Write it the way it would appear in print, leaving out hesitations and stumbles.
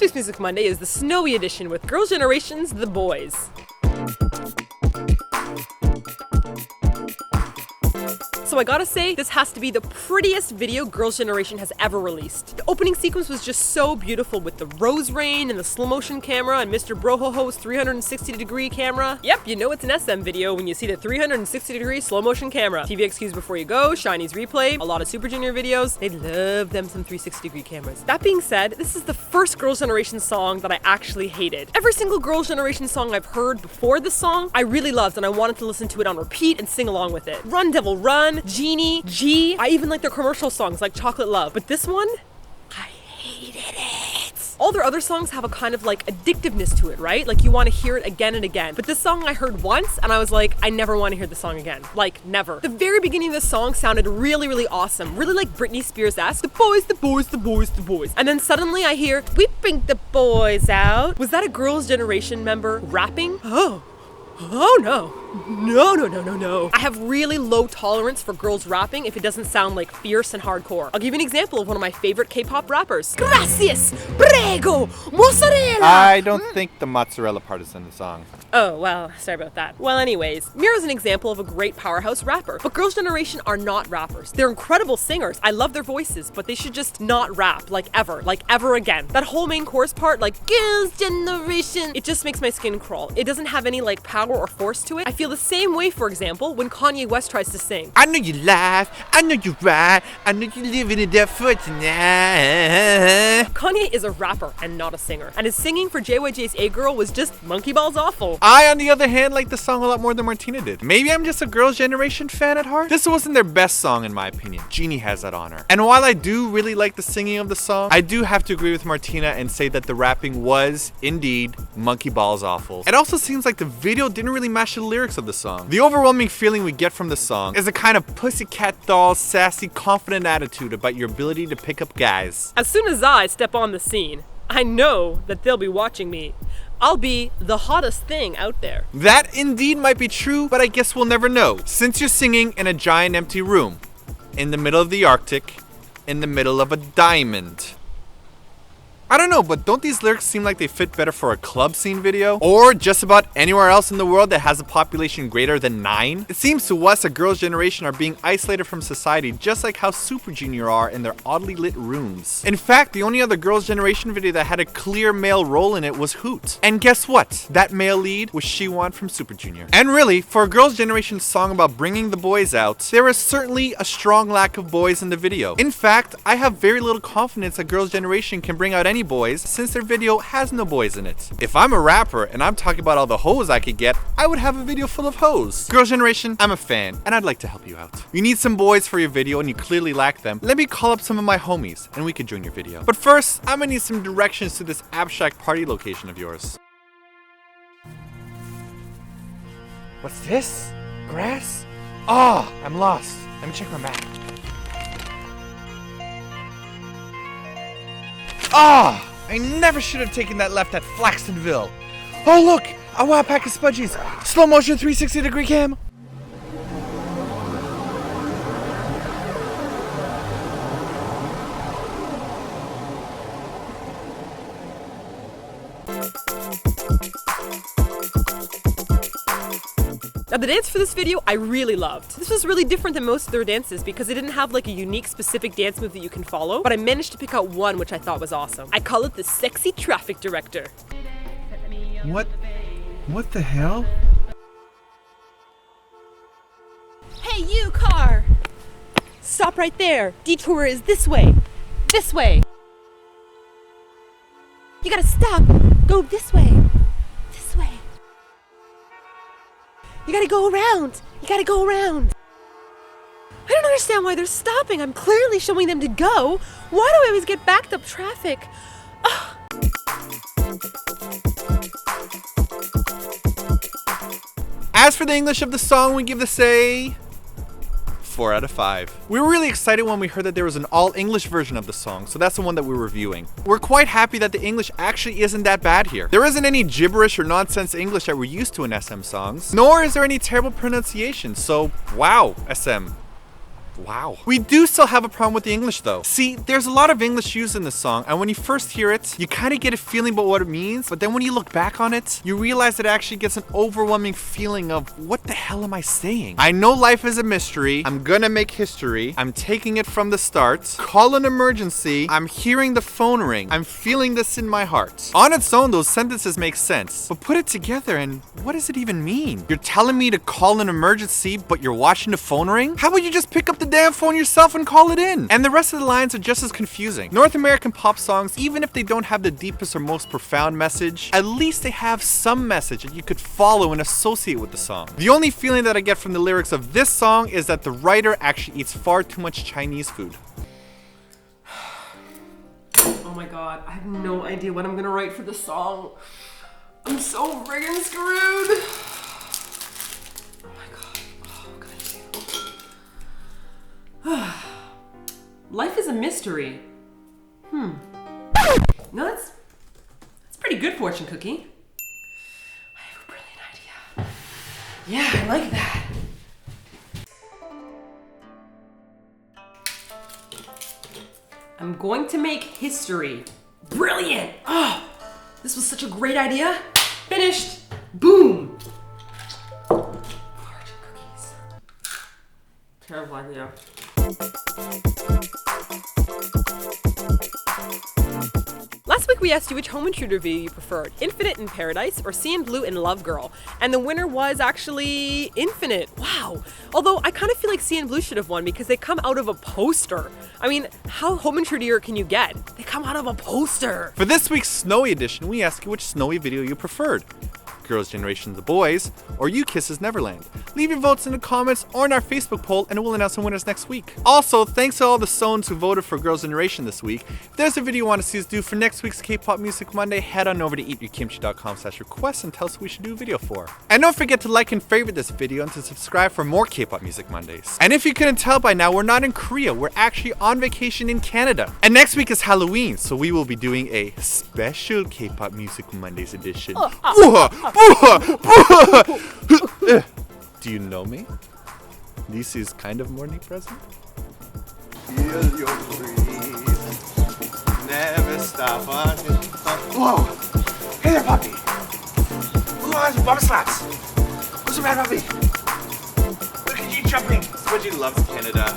This week's Music Monday is the snowy edition with Girls' Generation's The Boys. So I gotta say, this has to be the prettiest video Girls' Generation has ever released. The opening sequence was just so beautiful with the rose rain and the slow motion camera and Mr. Brohoho's 360-degree camera. Yep, you know it's an SM video when you see the 360-degree slow motion camera. TV XQs Before You Go, Shiny's Replay, a lot of Super Junior videos. They love them some 360-degree cameras. That being said, this is the first Girls' Generation song that I actually hated. Every single Girls' Generation song I've heard before this song, I really loved and I wanted to listen to it on repeat and sing along with it. Run Devil Run, Genie, G. I even like their commercial songs like Chocolate Love, but this one, I hated it. All their other songs have a kind of like addictiveness to it, right? Like you want to hear it again and again. But this song I heard once and I was like, I never want to hear the song again. Like never. The very beginning of the song sounded really, really awesome. Really like Britney Spears-esque. The boys, the boys, the boys, the boys. And then suddenly I hear, we bring the boys out. Was that a Girls' Generation member rapping? Oh no. No. I have really low tolerance for girls rapping if it doesn't sound like fierce and hardcore. I'll give you an example of one of my favorite K-pop rappers. Gracias, prego, mozzarella. I don't think the mozzarella part is in the song. Oh, well, sorry about that. Well, anyways, Mira's an example of a great powerhouse rapper. But Girls' Generation are not rappers. They're incredible singers. I love their voices, but they should just not rap, like ever again. That whole main chorus part, like, Girls' Generation, it just makes my skin crawl. It doesn't have any, like, power or force to it. I feel the same way, for example, when Kanye West tries to sing. I know you laugh, I know you ride, I know you living it up for tonight. Kanye is a rapper and not a singer. And his singing for JYJ's A-Girl was just monkey balls awful. I, on the other hand, like the song a lot more than Martina did. Maybe I'm just a Girls' Generation fan at heart. This wasn't their best song in my opinion. Genie has that honor. And while I do really like the singing of the song, I do have to agree with Martina and say that the rapping was, indeed, monkey balls awful. It also seems like the video didn't really match the lyrics of the song. The overwhelming feeling we get from the song is a kind of pussycat doll, sassy, confident attitude about your ability to pick up guys. As soon as I step on the scene, I know that they'll be watching me. I'll be the hottest thing out there. That indeed might be true, but I guess we'll never know. Since you're singing in a giant empty room, in the middle of the Arctic, in the middle of a diamond. I don't know, but don't these lyrics seem like they fit better for a club scene video? Or just about anywhere else in the world that has a population greater than 9? It seems to us a Girls' Generation are being isolated from society just like how Super Junior are in their oddly lit rooms. In fact, the only other Girls' Generation video that had a clear male role in it was Woot. And guess what? That male lead was Siwon from Super Junior. And really, for a Girls' Generation song about bringing the boys out, there is certainly a strong lack of boys in the video. In fact, I have very little confidence that Girls' Generation can bring out any boys since their video has no boys in it. If I'm a rapper and I'm talking about all the hoes I could get, I would have a video full of hoes. Girls' Generation, I'm a fan and I'd like to help you out. You need some boys for your video and you clearly lack them. Let me call up some of my homies and we could join your video. But first, I'm gonna need some directions to this abstract party location of yours. What's this? Grass? Oh, I'm lost. Let me check my map. Ah! I never should have taken that left at Flaxtonville. Oh look! A wild pack of Spudgies! Slow motion 360-degree cam! Now the dance for this video I really loved. This was really different than most of their dances because it didn't have like a unique specific dance move that you can follow, but I managed to pick out one which I thought was awesome. I call it the sexy traffic director. What the hell? Hey you car! Stop right there. Detour is this way. This way. You gotta stop. Go this way. This way. You gotta go around. You gotta go around. I don't understand why they're stopping. I'm clearly showing them to go. Why do I always get backed up traffic? Ugh. As for the English of the song, we give this a 4 out of 5. We were really excited when we heard that there was an all-English version of the song, so that's the one that we're reviewing. We're quite happy that the English actually isn't that bad here. There isn't any gibberish or nonsense English that we're used to in SM songs, nor is there any terrible pronunciation, so wow, SM. Wow. We do still have a problem with the English though. See, there's a lot of English used in this song, and when you first hear it, you kind of get a feeling about what it means, but then when you look back on it, you realize that it actually gets an overwhelming feeling of what the hell am I saying? I know life is a mystery. I'm gonna make history. I'm taking it from the start. Call an emergency. I'm hearing the phone ring. I'm feeling this in my heart. On its own, those sentences make sense, but put it together and what does it even mean? You're telling me to call an emergency, but you're watching the phone ring? How about you just pick up the damn phone yourself and call it in? And the rest of the lines are just as confusing. North American pop songs, even if they don't have the deepest or most profound message, at least they have some message that you could follow and associate with the song. The only feeling that I get from the lyrics of this song is that the writer actually eats far too much Chinese food. Oh my god, I have no idea what I'm gonna write for this song. I'm so friggin' screwed. Oh my god. Oh, what can I do? Life is a mystery. No, that's pretty good, fortune cookie. I have a brilliant idea. Yeah, I like that. I'm going to make history. Brilliant! Oh, this was such a great idea. Finished. Boom. Fortune cookies. Terrible idea. Last week we asked you which home intruder video you preferred, Infinite in Paradise or CN Blue in Love Girl, and the winner was actually Infinite. Wow. Although I kind of feel like CN Blue should have won because they come out of a poster. I mean, how home intruder can you get? They come out of a poster. For this week's Snowy edition, we ask you which Snowy video you preferred. Girls' Generation The Boys, or You Kisses Neverland. Leave your votes in the comments or in our Facebook poll and we'll announce the winners next week. Also, thanks to all the Sones who voted for Girls' Generation this week. If there's a video you want to see us do for next week's Kpop Music Monday, head on over to eatyourkimchi.com/request and tell us what we should do a video for. And don't forget to like and favorite this video and to subscribe for more Kpop Music Mondays. And if you couldn't tell by now, we're not in Korea, we're actually on vacation in Canada. And next week is Halloween, so we will be doing a special Kpop Music Mondays edition. Do you know me? This is kind of morning present. Feel your breeze. Never stop until. Whoa! Hey there, puppy! Who are you? Bum slaps! What's the matter, puppy? Look at you jumping! Squidgy loves Canada.